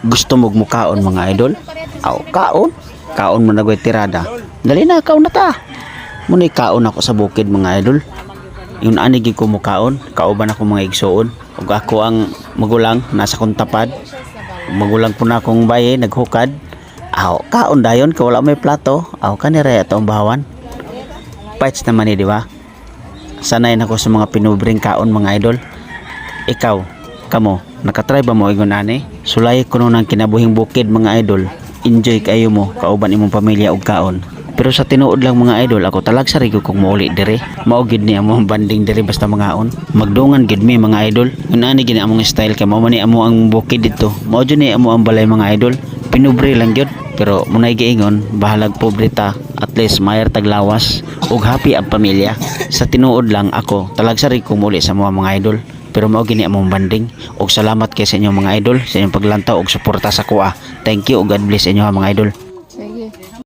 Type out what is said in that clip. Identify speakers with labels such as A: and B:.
A: Gusto mong mukaon mga idol? Aw, kaon? Kaon mo nagway tirada. Dali na, kaon na ta. Muna'y kaon ako sa bukid mga idol. Yung anigi ko mukaon, kauban ako mga igsoon. Ug ako ang magulang, nasa kong tapad. Magulang po na akong baye, naghukad. Aw, kaon dayon, kawala may plato. Aw, kanira ito ang bahawan. Fights naman di ba? Sanay na ko sa mga pinubring kaon mga idol. Ikaw, kamo, nakatry ba mo ingon ani? Sulay ko nun ang kinabuhing bukid mga idol. Enjoy kayo mo, kauban imong pamilya og kaon. Pero sa tinuod lang mga idol, ako talag sa rigo kong mauli dire. Maugid ni amo banding dire basta mangaon. Magdungan gid mi mga idol. Yun ani gini among style kay mao man ni amo ang bukid dito. Mao jud ni amo ang balay mga idol. Pinubre lang gyud. Pero munay giingon, bahalag pobre ta, at least mayar taglawas ug happy ang pamilya. Sa tinuod lang ako, talag sa rigo muli sa mga idol. Pero mao gini among banding. Og salamat kay sa inyo mga idol sa inyong paglantaw og suporta sa kuha. Thank you ug God bless inyo mga idol.